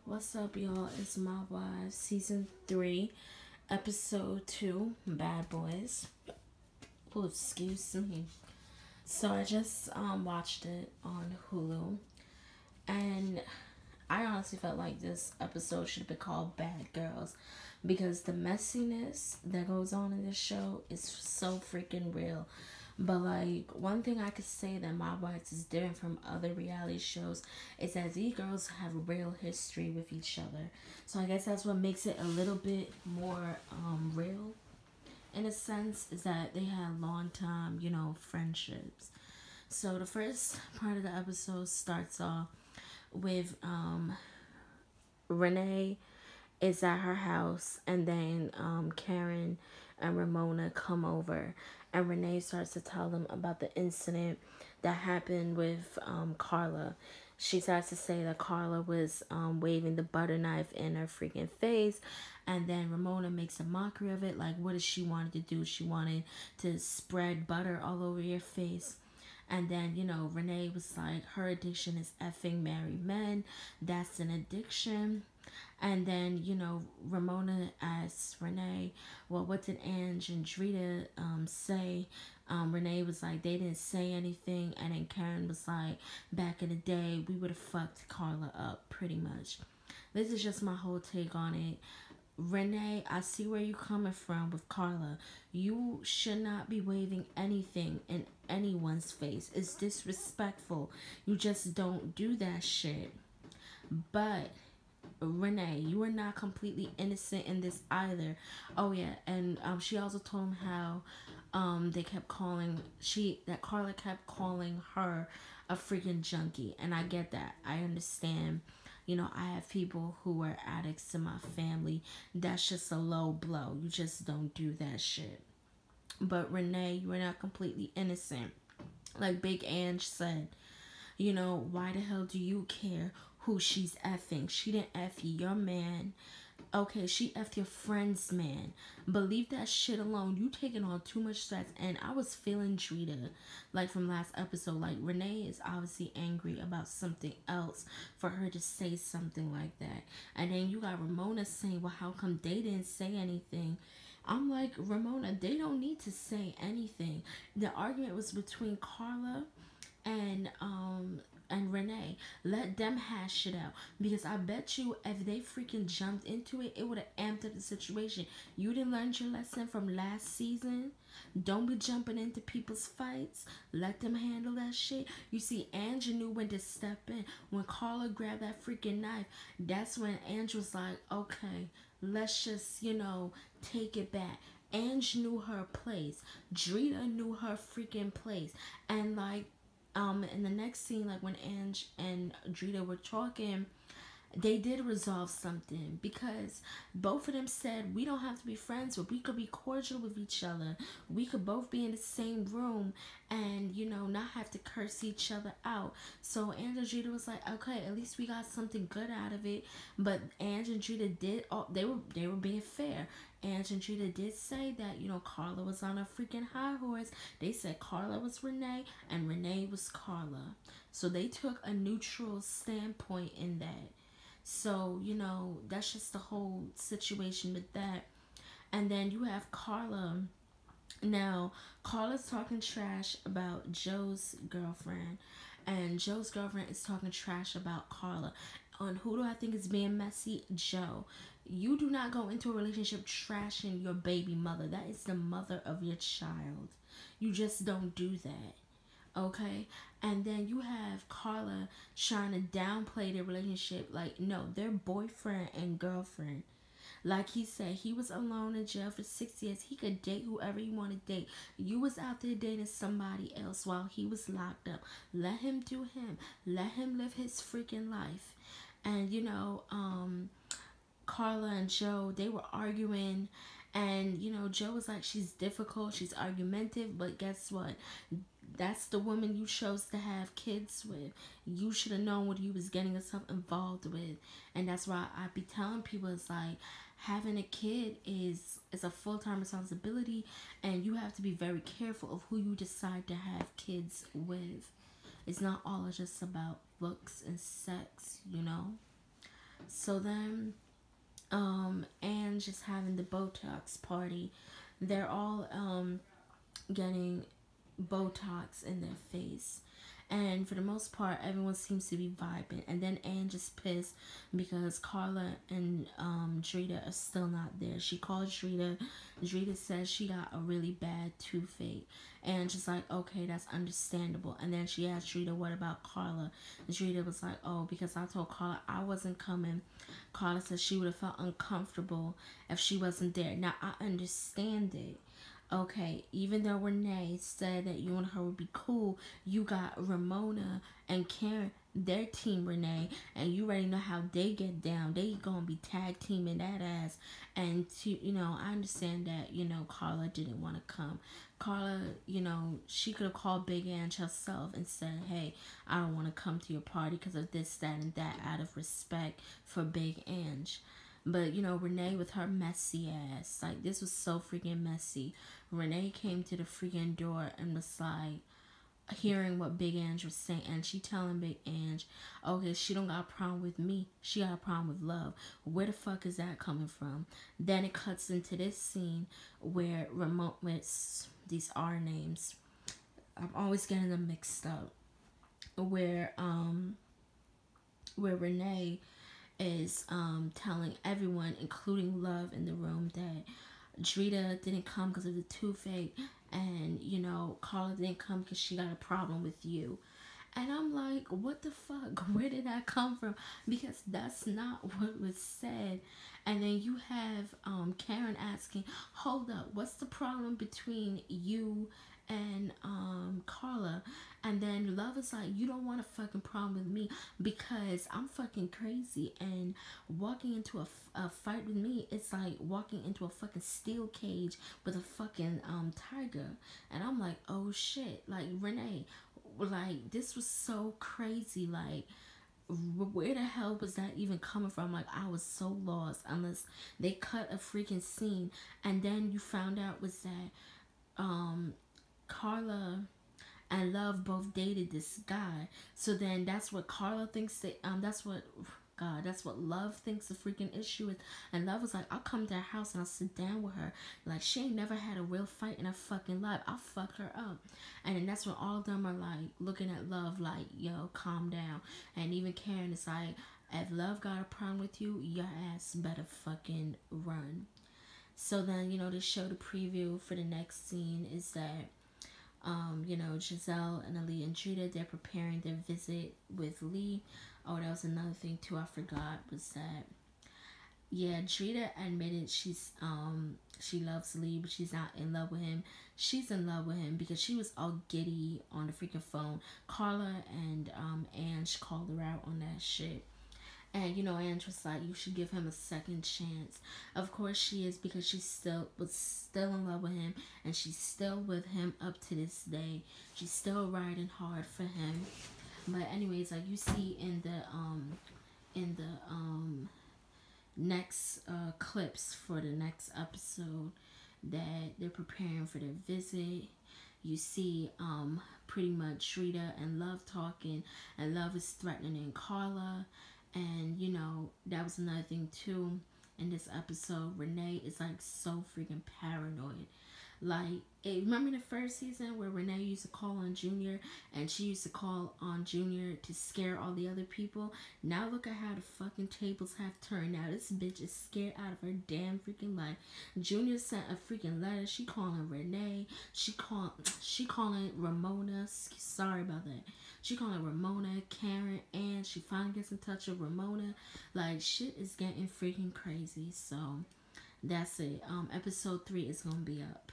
What's up, y'all? It's My Wife, Season 3, Episode 2, Bad Boys. Oh, excuse me. So I just watched it on Hulu, and I honestly felt like this episode should have been called Bad Girls because the messiness that goes on in this show is so freaking real. But like one thing I could say that My Wife is different from other reality shows is that these girls have real history with each other. So I guess that's what makes it a little bit more real in a sense is that they had long time, friendships. So the first part of the episode starts off with Renee is at her house, and then Karen and Ramona come over, and Renee starts to tell them about the incident that happened with Carla. She starts to say that Carla was waving the butter knife in her freaking face, and then Ramona makes a mockery of it. Like, what did she wanted to do? She wanted to spread butter all over your face. And then, Renee was like, her addiction is effing married men. That's an addiction. And then, Ramona asks Renee, well, what did Ange and Drita say? Renee was like, they didn't say anything. And then Karen was like, back in the day, we would have fucked Carla up, pretty much. This is just my whole take on it. Renee, I see where you're coming from with Carla. You should not be waving anything in anyone's face. It's disrespectful. You just don't do that shit. But Renee, you are not completely innocent in this either. Oh yeah, and she also told him how they kept calling that Carla kept calling her a freaking junkie, and I get that. I understand. I have people who are addicts in my family. That's just a low blow. You just don't do that shit. But Renee, you are not completely innocent. Like Big Ange said, why the hell do you care who she's effing? She didn't eff your man. Okay, she effed your friend's man. But leave that shit alone. You taking on too much stress. And I was feeling Drita, like from last episode. Like Renee is obviously angry about something else for her to say something like that. And then you got Ramona saying, well, how come they didn't say anything? I'm like, Ramona, they don't need to say anything. The argument was between Carla and Renee. Let them hash it out, because I bet you if they freaking jumped into it, it would have amped up the situation. You didn't learn your lesson from last season. Don't be jumping into people's fights. Let them handle that shit. You see, Angie knew when to step in. When Carla grabbed that freaking knife, that's when Angie was like, okay, let's just, take it back. Ange knew her place. Drita knew her freaking place. And like in the next scene, like when Ange and Drita were talking, they did resolve something, because both of them said we don't have to be friends, but we could be cordial with each other. We could both be in the same room and not have to curse each other out. So Ange and Drita was like, okay, at least we got something good out of it. But Ange and Drita did they were being fair. Ange and Drita did say that Carla was on a freaking high horse. They said Carla was Renee and Renee was Carla, so they took a neutral standpoint in that. So, that's just the whole situation with that. And then you have Carla. Now, Carla's talking trash about Joe's girlfriend, and Joe's girlfriend is talking trash about Carla. On who do I think is being messy? Joe. You do not go into a relationship trashing your baby mother. That is the mother of your child. You just don't do that. Okay, and then you have Carla trying to downplay their relationship. Like, no, they're boyfriend and girlfriend. Like he said, he was alone in jail for 6 years. He could date whoever he wanted to date. You was out there dating somebody else while he was locked up. Let him do him. Let him live his freaking life. And Carla and Joe, they were arguing, and Joe was like, she's difficult, she's argumentative, but guess what? That's the woman you chose to have kids with. You should have known what you was getting yourself involved with. And that's why I be telling people, it's like having a kid is a full-time responsibility, and you have to be very careful of who you decide to have kids with. It's not all just about looks and sex. So then, and just having the Botox party. They're all getting Botox in their face. And for the most part, everyone seems to be vibing. And then Anne just pissed because Carla and Drita are still not there. She called Drita. Drita says she got a really bad toothache. And just like, okay, that's understandable. And then she asked Drita, what about Carla? And Drita was like, oh, because I told Carla I wasn't coming. Carla said she would have felt uncomfortable if she wasn't there. Now, I understand it. Okay, even though Renee said that you and her would be cool, you got Ramona and Karen, their team Renee, and you already know how they get down. They gonna be tag teaming that ass. And to I understand that Carla didn't want to come. Carla, she could have called Big Ange herself and said, "Hey, I don't want to come to your party because of this, that, and that," out of respect for Big Ange. But Renee with her messy ass, like this was so freaking messy. Renee came to the freaking door and was like hearing what Big Ange was saying, and she telling Big Ange, okay, she don't got a problem with me, she got a problem with love. Where the fuck is that coming from? Then it cuts into this scene where remote with these R names. I'm always getting them mixed up. Where Renee is telling everyone, including Love in the room, that Drita didn't come because of the toothache, and Carla didn't come because she got a problem with you. And I'm like, what the fuck? Where did that come from? Because that's not what was said. And then you have Karen asking, hold up, what's the problem between you and Carla? And then Love is like, you don't want a fucking problem with me because I'm fucking crazy, and walking into a fight with me, it's like walking into a fucking steel cage with a fucking tiger. And I'm like, oh shit, like Renee, like this was so crazy. Like, where the hell was that even coming from? Like, I was so lost. Unless they cut a freaking scene and then you found out was that Carla and Love both dated this guy. So then that's what Carla thinks that that's what that's what Love thinks the freaking issue is. And Love was like, I'll come to her house and I'll sit down with her. Like, she ain't never had a real fight in her fucking life. I'll fuck her up. And then that's when all of them are like looking at Love like, yo, calm down. And even Karen is like, if Love got a problem with you, your ass better fucking run. So then, they show the preview for the next scene is that Giselle and Ali and Drita, they're preparing their visit with Lee. Oh, that was another thing too I forgot, was that yeah, Drita admitted she loves Lee, but she's not in love with him. She's in love with him because she was all giddy on the freaking phone. Carla and Ange called her out on that shit. And Ange was like, you should give him a second chance. Of course she is, because she was still in love with him, and she's still with him up to this day. She's still riding hard for him. But anyways, like you see in the next clips for the next episode that they're preparing for their visit. You see pretty much Drita and Love talking, and Love is threatening Carla. And that was another thing too in this episode. Renee is like so freaking paranoid. Like, remember the first season where Renee used to call on Junior, and she used to call on Junior to scare all the other people? Now look at how the fucking tables have turned. Now this bitch is scared out of her damn freaking life. Junior sent a freaking letter. She calling Renee. She calling Ramona. Sorry about that. She calling Ramona, Karen, and she finally gets in touch with Ramona. Like, shit is getting freaking crazy. So that's it. Episode 3 is gonna be up.